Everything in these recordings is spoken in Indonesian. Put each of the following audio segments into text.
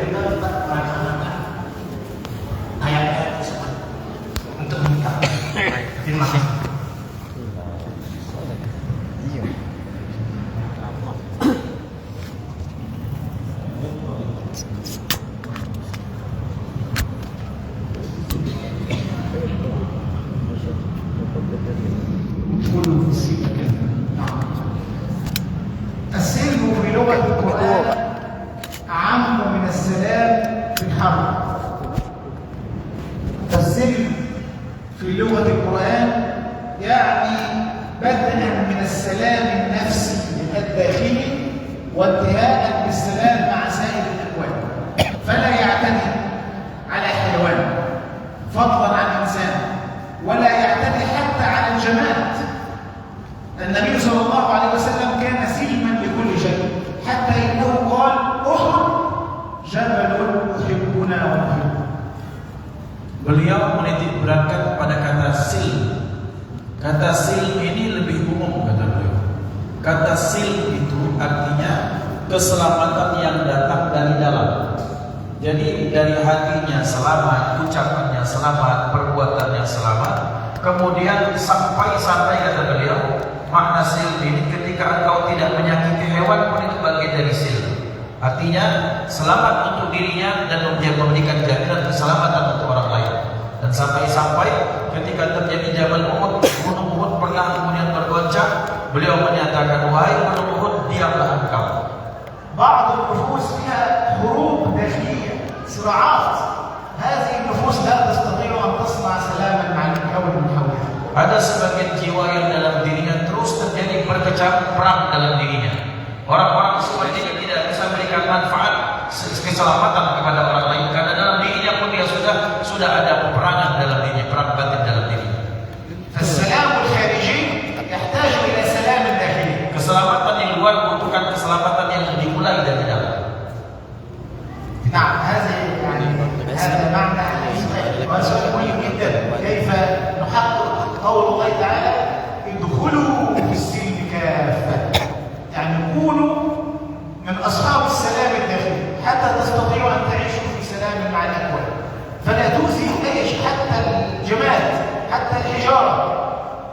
kita melaksanakan ayat-ayat tersebut untuk minta. Terima kasih. السلم في لغة القرآن أعم من السلام في الحرب. السلم في لغة القرآن يعني بدءا من السلام النفسي الداخلي وانتهاء بالسلام مع سائر الأكوان، فلا يعتدي على حيوان فضلا عن إنسان، ولا يعتدي حتى على الجماد. النبي صلى الله عليه وسلم كان سلما لكل شيء، حتى إنه قال: أحد جبل أحبنا ونحبه. Beliau menitik beratkan pada kata silm. Kata silm ini lebih umum, kata beliau. Kata silm itu artinya keselamatan yang datang dari dalam. Jadi dari hatinya selamat, ucapannya selamat, perbuatannya selamat. Kemudian sampai kata beliau, makna silm ini ketika engkau tidak menyakiti hewan pun itu bagian dari silm. Artinya selamat untuk dirinya dan memberikan jaminan keselamatan untuk orang lain. Dan sampai-sampai ketika terjadi Jabal Uhud, Gunung Uhud pernah kemudian bergoncang, beliau menyatakan, wahai Gunung Uhud, diamlah engkau. بعض النفوس فيها حروب داخلية، صراعات. هذه النفوس لا تستطيع أن تصنع سلاما مع الكون من حولها. Ada sebagian jiwa yang dalam dirinya terus terjadi perkecamuk perang dalam dirinya. Orang-orang seperti ini tidak bisa memberikan manfaat keselamatan kepada orang lain karena dalam dirinya pun dia sudah ada peperangan dalam dirinya, perang batin dalam dirinya. فالسلام الخارجي يحتاج إلى سلام داخلي. Keselamatan di luar membutuhkan keselamatan yang dimulai dari dalam. نعم، هذا معنى وسؤال مهم جدا. كيف نحقق قول الله تعالى: ادخلوا في السلم كافة، يعني كونوا من أصحاب السلام الداخلي حتى تستطيعوا أن تعيشوا في سلام مع الأكوان، فلا تؤذي أي شيء، حتى الجماد، حتى الحجارة،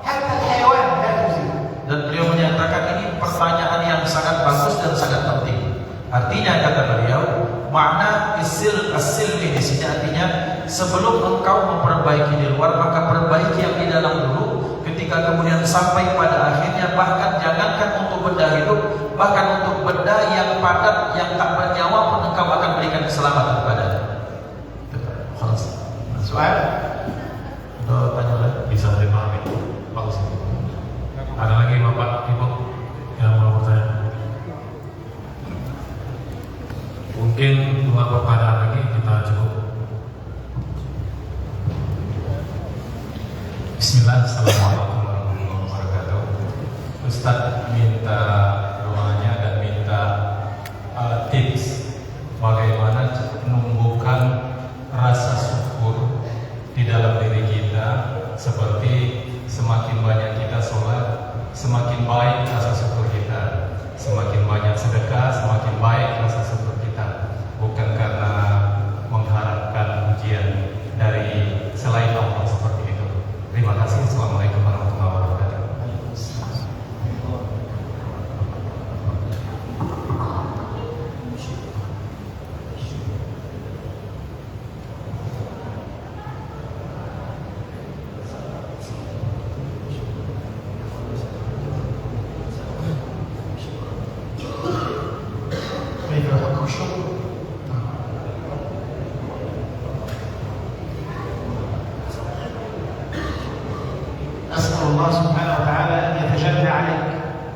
حتى الحيوان لا تؤذي. Dan beliau menyatakan ini pertanyaan yang sangat bagus dan sangat penting. Artinya kata beliau, makna as-silm di sini artinya sebelum engkau memperbaiki di luar, maka perbaiki yang di dalam dulu. Ketika kemudian sampai pada akhirnya, bahkan jangankan untuk benda hidup, bahkan untuk benda yang padat, yang tak bernyawa pun engkau akan berikan keselamatan kepadanya. Soal? Tanya lagi. Bisa dipahami. Bagus. Ada lagi Bapak Ibu yang mau bertanya? Mungkin 2 pertanyaan lagi kita cukup. Bismillah, assalamualaikum warahmatullahi wabarakatuh. Ustadz minta doanya dan minta tips bagaimana menumbuhkan rasa syukur di dalam diri kita, seperti semakin banyak kita sholat, semakin baik rasa syukur kita, semakin banyak sedekah, semakin baik rasa syukur kita, bukan karena mengharapkan ujian dari selain Allah seperti itu. Terima kasih. Assalamualaikum warahmatullahi wabarakatuh. أسأل الله سبحانه وتعالى أن يتجلى عليك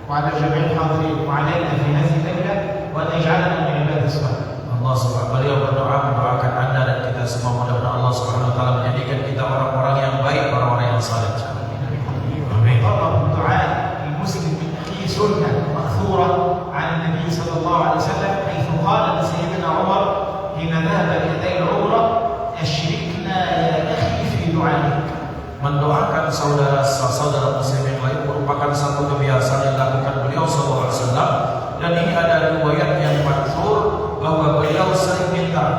وعلى جميع الحاضرين وعلينا في هذه الليلة وأن يجعلنا من عباد الصالحين. Allah subhanahu beliau berdoa mendoakan anda dan kita semua, mudah-mudahan Allah subhanahu wa taala menjadikan kita orang-orang yang baik, orang-orang yang saleh. Amin. الدعاء المسلم من أخيه سنة مأثورة عن النبي صلى الله عليه وسلم حيث قال لسيدنا عمر حين ذهب لأداء العمرة: أشركنا يا أخي في دعائك. Mendoakan saudara-saudara muslim yang lain merupakan satu kebiasaan yang dilakukan beliau sallallahu alaihi wasallam, dan ini ada riwayat yang masyhur bahwa beliau sering minta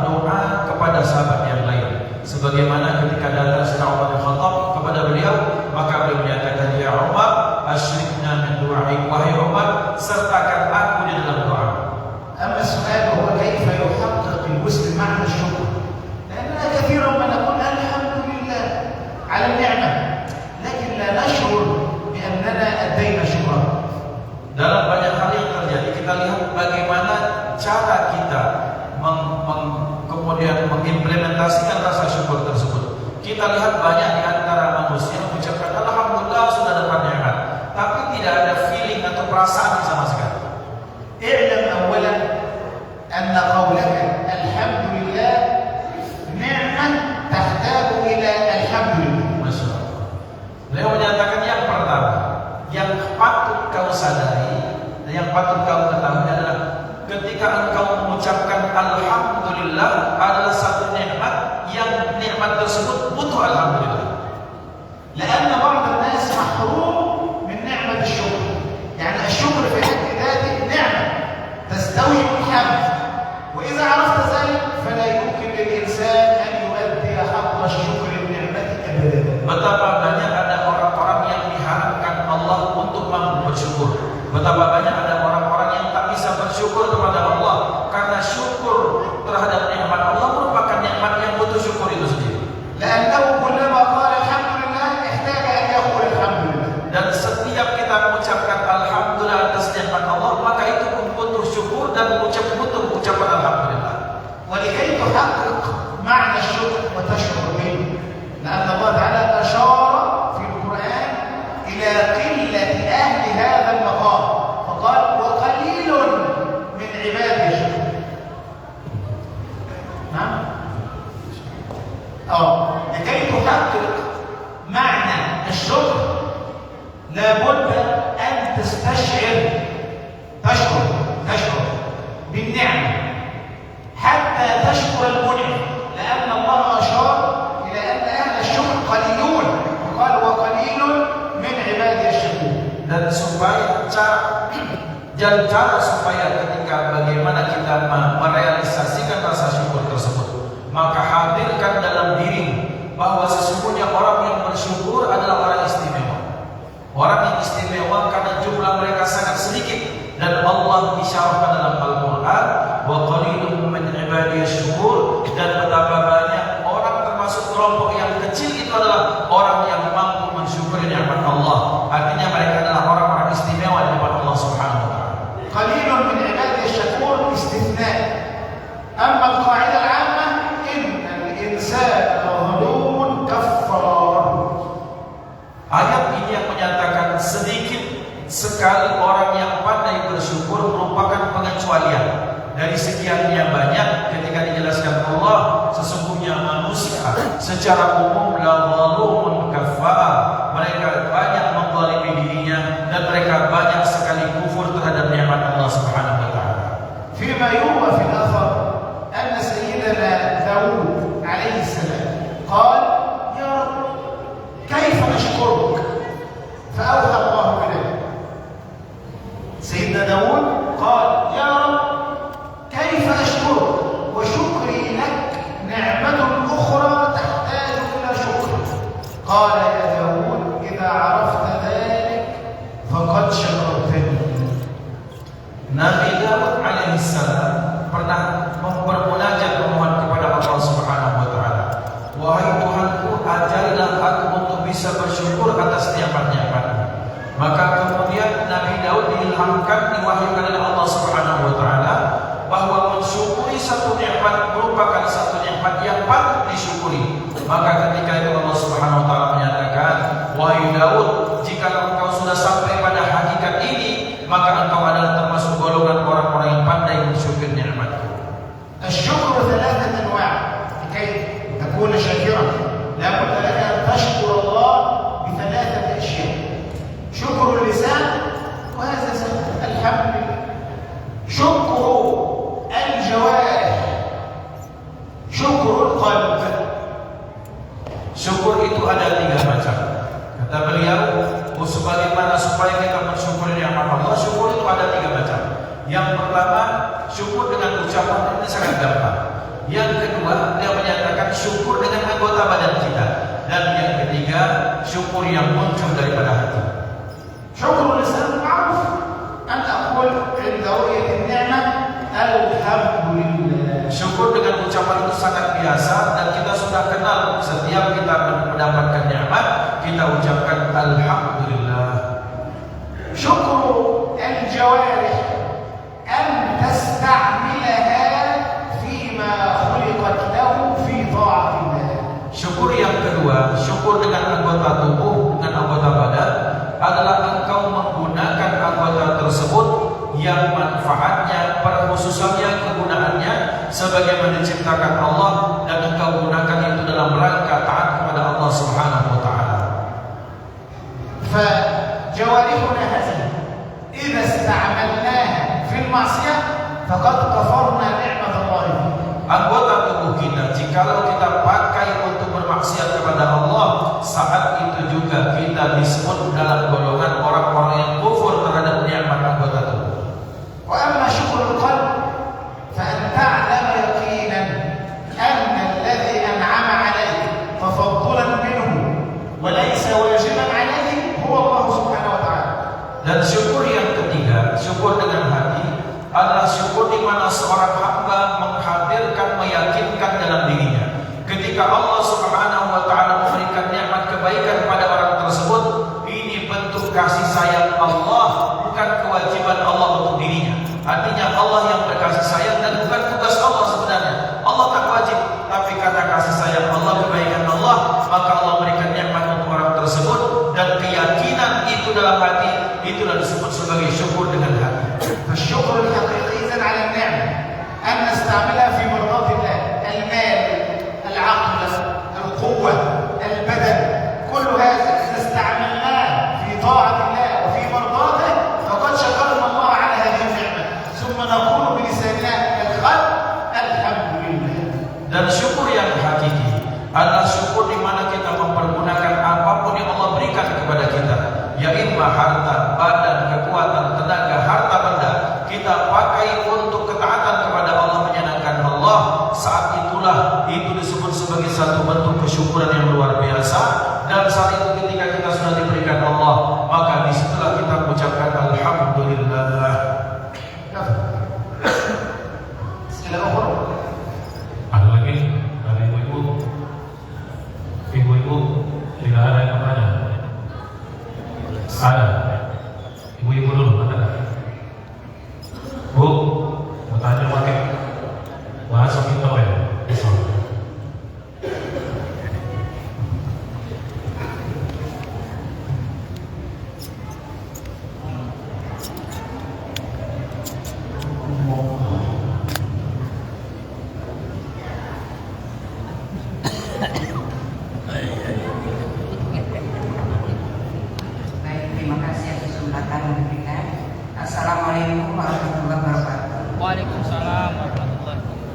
kemudian mengimplementasikan rasa syukur tersebut. Kita lihat banyak di antara manusia mengucapkan alhamdulillah sudah dapat nikmat, tapi tidak ada feeling atau perasaan sama sekali. اعلم أولا أن قولك الحمد لله نعمة تحتاج إلى الحمد لله. Masya Allah. Beliau menyatakan yang pertama, yang patut kau sadari dan yang patut kau ketahui adalah ketika engkau mengucapkan alhamdulillah adalah satu nikmat yang nikmat tersebut butuh alhamdulillah. لأن بعض الناس محروم من نعمة الشكر. يعني الشكر في حد ذاته نعمة تستوجب الحمد، وإذا عرفت ذلك فلا يمكن للإنسان أن يؤدي حق الشكر النعمة أبدا. Betapa banyak ada orang-orang yang diharapkan Allah untuk mampu bersyukur. Betapa banyak ada orang-orang yang tak bisa bersyukur kepada Allah karena syukur terhadap nikmat Allah merupakan nikmat yang butuh syukur itu sendiri. لأنه كلما قال الحمد لله احتاج أن يقول الحمد لله. Dan setiap kita mengucapkan alhamdulillah atas nikmat Allah, maka itu pun butuh syukur dan butuh ucapan alhamdulillah. ولكي تحقق معنى الشكر وتشكر به، لأن الله تعالى أشار في القرآن إلى قلة أهل هذا المقام، فقال وقليل من عبادي الشكور. نعم؟ لكي تحقق معنى الشكر لابد أن تستشعر تشكر بالنعمة حتى تشكر المنعم، لأن الله أشار إلى أن أهل الشكر قليلون، وقال وقليل من عبادي الشكور. Dan cara supaya ketika bagaimana kita merealisasikan rasa syukur tersebut, maka hadirkan dalam diri bahwa sesungguhnya orang yang bersyukur adalah orang istimewa. Orang yang istimewa karena jumlah mereka sangat sedikit, dan Allah isyaratkan dalam Al-Quran wa qalilun min ibadiyas syukur, dan betapa banyak orang termasuk kelompok yang kecil itu adalah orang yang mampu mensyukuri nikmat Allah. Artinya mereka adalah orang-orang istimewa di hadapan Allah Subhanahu wa taala. Qalilun min ibadiyas syukur istithna. Amma al-qa'idah al-'ammah innal insana zalumun kaffar. Ayat ini yang menyatakan sedikit sekali orang yang pandai bersyukur merupakan pengecualian dari sekiannya banyak. Ketika dijelaskan Allah sesungguhnya manusia secara umum la zalumun kafar, mereka banyak menzalimi dirinya dan mereka banyak sekali kufur terhadap nikmat Allah Subhanahu wa taala. Fima yuwa fi al-athar anna sayyidina Daud alaihi salam qala ya Rabb kayfa nashkuruk fa awha Allah ilayhi. سيدنا داود قال يا رب كيف أشكرك وشكري لك نعمة أخرى تحتاج إلى شكر. قال يا داود إذا عرفت ذلك فقد شكرتني. Nabi Daud alaihissalam pernah bermunajat memohon kepada Allah Subhanahu wa taala, wahai Tuhanku, ajarilah aku untuk bisa bersyukur atas nikmat-nikmat-Mu. Maka kemudian Nabi Daud diilhamkan, diwahyukan oleh Allah Subhanahu wa taala bahwa mensyukuri satu nikmat merupakan satu nikmat yang patut disyukuri. Maka ketika itu Allah Subhanahu wa taala menyatakan, wahai Daud, jika engkau sudah sampai pada hakikat ini, maka engkau adalah termasuk golongan orang-orang yang pandai mensyukuri nikmat-Ku. الشكر ثلاثة أنواع لكي تكون شاكرا لابد لك أن تشكر الله بثلاثة أشياء. شكر اللسان وهذا سهل الحمد لله. شكر الجوارح، شكر القلب. Syukur itu ada 3 macam. Kata beliau, sebagaimana supaya kita mensyukuri nikmat Allah, syukur itu ada 3 macam. Yang pertama, syukur dengan ucapan, ini sangat gampang. Yang kedua, dia menyatakan syukur dengan anggota badan kita. Dan yang ketiga, syukur yang muncul daripada hati. شكر اللسان معروف أن أقول عند رؤية النعمة الحمد لله. Syukur dengan ucapan itu sangat biasa dan kita sudah kenal. Setiap kita mendapatkan nikmat, kita ucapkan alhamdulillah. شكر الجوارح أن تستعملها في sebagaimana diciptakan Allah dan engkau gunakan itu dalam rangka taat kepada Allah Subhanahu wa taala. فجوارحنا هذه إذا استعملناها في المعصية فقد كفرنا نعمة الله. Anggota tubuh kita jikalau kita pakai untuk bermaksiat kepada Allah, saat itu juga kita disebut dalam golongan orang-orang yang kufur terhadap nikmat anggota tubuh. وأما شكر القلب فأن تعلم يقينا أن الذي أنعم عليك تفضلا منه وليس واجبا عليه هو الله سبحانه وتعالى. Dan syukur yang ketiga, syukur dengan hati, adalah syukur di mana seorang hamba menghadirkan, meyakinkan dalam dirinya ketika Allah Subhanahu wa taala memberikan nikmat kebaikan pada orang tersebut, ini bentuk kasih sayang Allah, bukan kewajiban Allah untuk dirinya. Artinya Allah yang berkasih sayang dan bukan tugas Allah sebenarnya. Allah tak wajib, tapi karena kasih sayang Allah, kebaikan Allah, maka Allah memberikan nikmat untuk orang tersebut, dan keyakinan itu dalam hati, itulah disebut sebagai syukur dengan hati. فالشكر الحقيقي إذن على النعمة أن نستعملها في مرضاة الله، المال، العقل، القوة، البدن، كل هذا إذا استعملناه في طاعة الله وفي مرضاته فقد شكرنا الله على هذه النعمة، ثم نقول بلساننا القلب الحمد لله. Dan syukur yang hakiki adalah syukur di mana kita mempergunakan apapun yang Allah berikan kepada kita, yaitu harta, badan, kekuatan, tenaga, harta benda, kita pakai untuk ketaatan kepada Allah, menyenangkan Allah. Saat itulah itu disebut sebagai satu bentuk kesyukuran yang luar biasa. Dan saat itu ketika kita sudah diberikan Allah, maka disitulah kita mengucapkan alhamdulillah. Ada lagi dari ibu-ibu? Ibu-ibu tidak ada yang bertanya? Ada. Ibu-ibu dulu ada. Bu, mau tanya pakai bahasa kita ya? Bisa. Baik, terima kasih atas kesempatan yang diberikan. Assalamualaikum warahmatullahi wabarakatuh. Waalaikumsalam warahmatullahi wabarakatuh.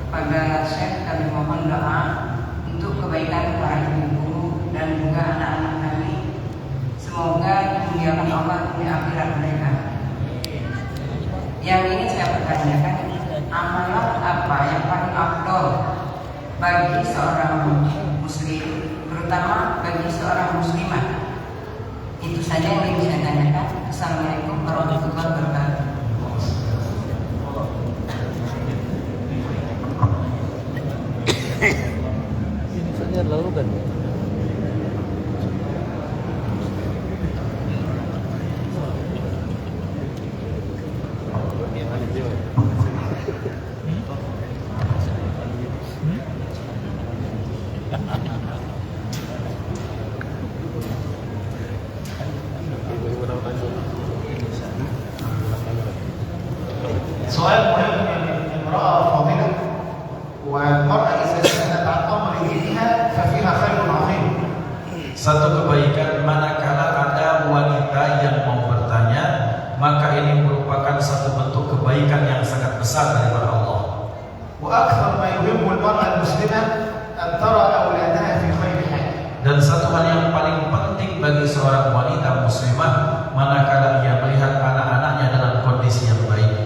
Pada Syekh kami mohon doa untuk kebaikan para ibu-guru dan juga anak-anak kami. Semoga dimuliakan Allah di akhirat mereka. Yang ini saya pertanyakan, amalan apa yang paling afdol bagi seorang muslim, terutama bagi seorang muslimah? Itu saja yang ingin saya tanyakan. Assalamualaikum warahmatullahi wabarakatuh. Ini saja lalu kan. سؤال مهم للامرأة الفاضلة، والمرأة إذا سألت عن أمر دينها ففيها خير عظيم. Satu kebaikan manakala ada wanita yang mau bertanya, maka ini merupakan satu bentuk kebaikan yang sangat besar daripada Allah. وأكثر ما يهم المرأة المسلمة أن ترى أولادها في خير حال. Dan satu hal yang paling penting bagi seorang wanita muslimah, manakala ia melihat anak-anaknya dalam kondisi yang baik.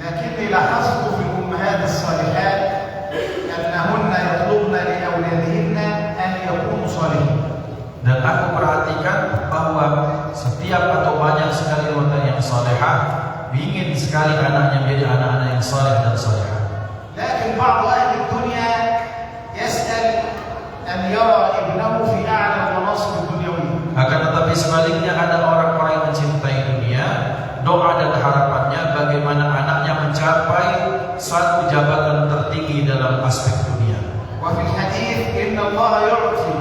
لكني لاحظت في الأمهات الصالحات أنهن يطلبن لأولادهن أن يكونوا صالحين. Dan aku perhatikan bahwa setiap atau banyak sekali wanita yang salehah ingin sekali anaknya menjadi anak-anak yang saleh dan salehah. لكن بعض أهل الدنيا يسأل أن يرى ابنه في أعلى المناصب الدنيوية. Akan tetapi sebaliknya ada orang-orang yang mencintai dunia, doa dan harapannya bagaimana anaknya mencapai satu jabatan tertinggi dalam aspek dunia. وفي الحديث إن الله يعطي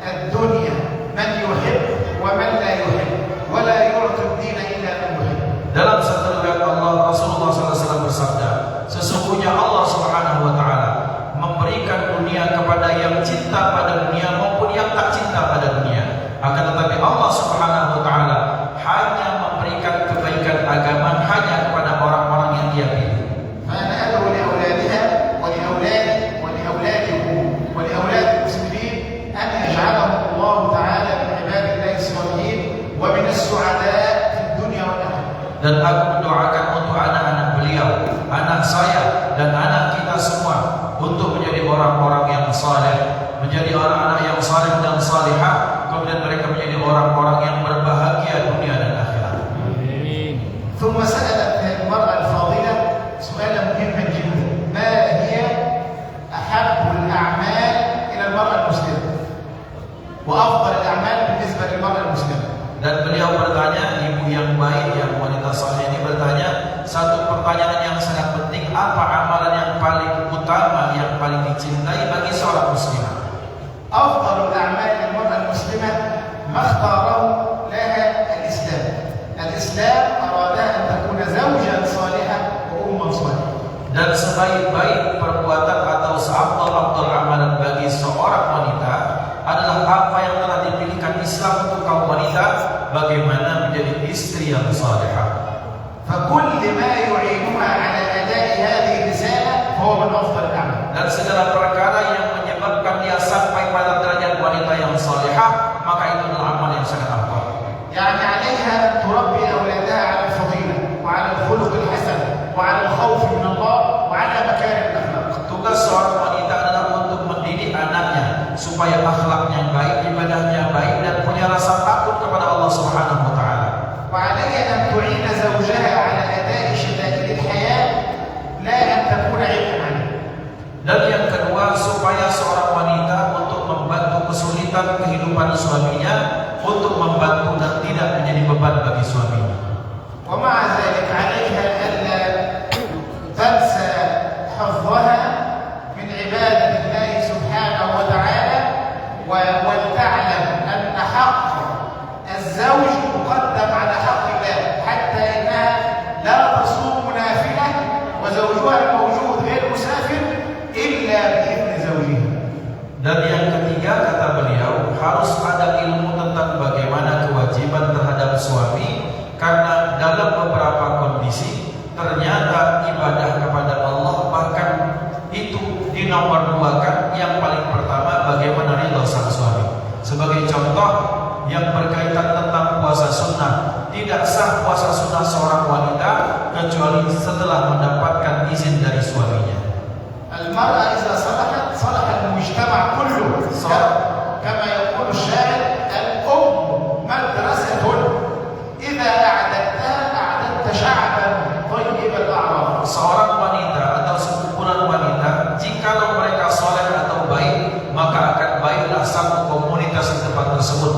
الدنيا من يحب ومن لا يحب ولا يعطي الدين إلا من يحب. Dalam satu riwayat Allah Rasulullah SAW bersabda, sesungguhnya Allah Subhanahu wa taala memberikan dunia kepada yang cinta pada dunia maupun yang tak cinta pada dunia. Akan tetapi Allah Subhanahu wa taala hanya memberikan kebaikan agama hanya kepada orang-orang yang Dia pilih. فأنا أدعو لأولادها ولأولادي ولأولادكم ولأولاد المسلمين أن يجعلهم الله تعالى من عباد الله الصالحين ومن السعداء في الدنيا والآخرة. Dan aku mendoakan untuk anak-anak beliau, anak saya dan anak kita semua untuk menjadi orang-orang yang saleh, menjadi anak-anak yang saleh dan salihah, kemudian mereka menjadi orang-orang yang berbahagia dunia dan akhirat. ثم سألت المرأة الفاضلة سؤالا مهما جدا: ما هي أحب الأعمال إلى المرأة المسلمة؟ وأفضل الأعمال بالنسبة للمرأة المسلمة. Dan beliau bertanya, ibu yang baik, yang wanita saleh ini bertanya satu pertanyaan yang sangat penting: apa amalan yang paling utama, yang paling dicintai bagi seorang muslimah? أفضل الأعمال للمرأة المسلمة ما اختاره لها الإسلام. الإسلام أرادها أن تكون زوجا صالحا وأما صالحا. Dan sebaik-baik perbuatan atau seafdal-afdal amalan bagi seorang wanita adalah apa yang telah dipilihkan Islam untuk kaum wanita, bagaimana menjadi istri yang salehah. فكل ما يعينها على أداء هذه الرسالة فهو من أفضل الأعمال. Dan segala perkara yang menyebabkan dia sampai pada derajat wanita yang salehah, maka itu adalah amal yang sangat afdal. يعني عليها أن تربي أولادها على الفضيلة وعلى الخلق الحسن وعلى الخوف من الله وعلى مكارم الأخلاق. Tugas seorang wanita adalah untuk mendidik anaknya supaya akhlaknya baik, ibadahnya baik, dan punya rasa takut kepada Allah Subhanahu wa taala. وعليها أن تعين زوجها على أداء شدائد الحياة لا أن تكون عبئا عليه. Dan yang kedua, supaya seorang wanita untuk membantu kesulitan kehidupan suaminya, untuk membantu dan tidak menjadi beban bagi suaminya. ومع ذلك عليها ألا تنسى حظها من عبادة الله سبحانه وتعالى ولتعلم أن حق الزوج مقدم على حق الله، حتى إنها لا تصوم نافلة وزوجها الموجود غير مسافر إلا بإذن زوجها. Dan yang ketiga, kata beliau, harus ada ilmu tentang bagaimana kewajiban terhadap suami, karena dalam beberapa kondisi ternyata ibadah kepada Allah bahkan itu dinomorduakan. Yang paling pertama, bagaimana ridha sang suami. Sebagai contoh yang berkaitan tentang puasa sunnah, tidak sah puasa sunnah seorang wanita kecuali setelah mendapatkan izin dari suaminya. المرأة إذا صلحت صلح المجتمع كله. كما يقول الشاعر: الأم مدرسة إذا أعددتها أعددت شعبا طيب الأعراف. Seorang wanita atau sekumpulan wanita, jikalau mereka soleh atau baik, maka akan baiklah satu komunitas di tempat tersebut.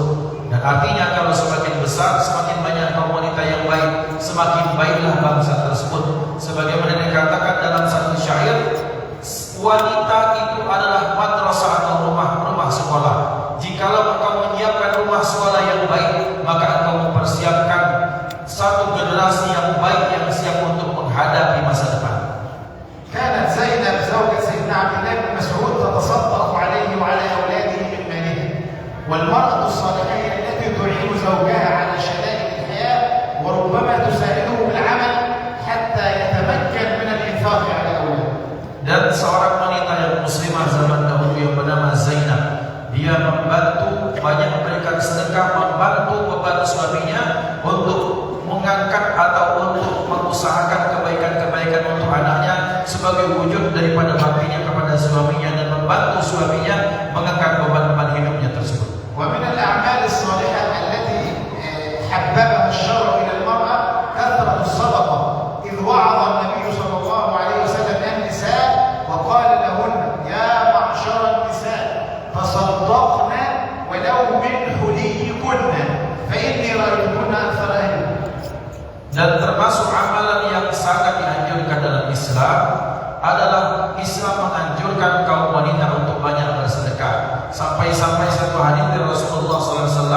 Dan artinya kalau semakin besar, semakin banyak kaum wanita yang baik, semakin baiklah bangsa tersebut. Sebagaimana dikatakan dalam satu syair, wanita itu adalah madrasah atau rumah sekolah. Jikalau engkau menyiapkan rumah sekolah yang baik, maka engkau mempersiapkan satu generasi yang baik yang siap untuk menghadapi masa depan. كانت زينب زوجة سيدنا عبد الله بن مسعود تتصدق عليه وعلى أولاده من مالها. والمرأة الصالحة التي تعين زوجها على شدائد الحياة وربما تساعده بالعمل حتى يتمكن من الإنفاق على أولاده. Dan seorang wanita yang muslimah zaman dahulu yang bernama Zainab, dia membantu, banyak memberikan sedekah, membantu suaminya untuk mengangkat atau untuk mengusahakan kebaikan-kebaikan untuk anaknya sebagai wujud daripada baktinya kepada suaminya dan membantu suaminya mengangkat beban-beban hidupnya tersebut. ومن الأعمال الصالحة التي حببها الشرع إلى المرأة كثرة الصدقة، إذ وعظ النبي صلى الله عليه وسلم النساء وقال لهن: يا معشر النساء تصدقن ولو من حليكن فإني رأيتكن أكثر أهلي. Dan termasuk amalan yang sangat dianjurkan dalam Islam adalah Islam menganjurkan kaum wanita untuk banyak bersedekah. Sampai-sampai satu hadis dari Rasulullah SAW,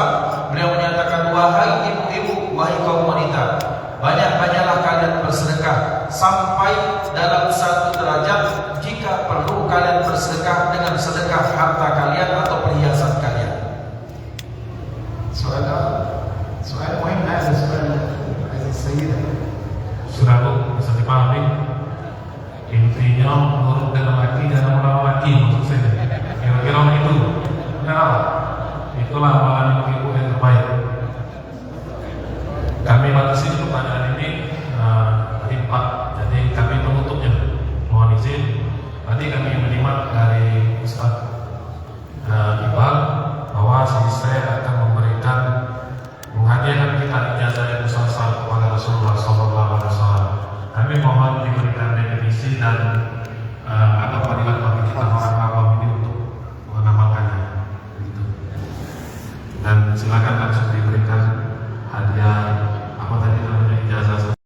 beliau menyatakan, wahai ibu-ibu, wahai kaum wanita, banyak-banyaklah kalian bersedekah sampai dalam satu derajat ketiga, perlu kalian bersedekah dengan sedekah harta kalian atau perhiasan kalian. سؤال مهم هذا السؤال عايز السيدة. Saudaraku, bisa dipahami? Intinya menurut laki dan laki maksud saya. Kira-kira itu kenapa? Itulah amalan ibu-ibu yang terbaik. Kami batasi pertanyaan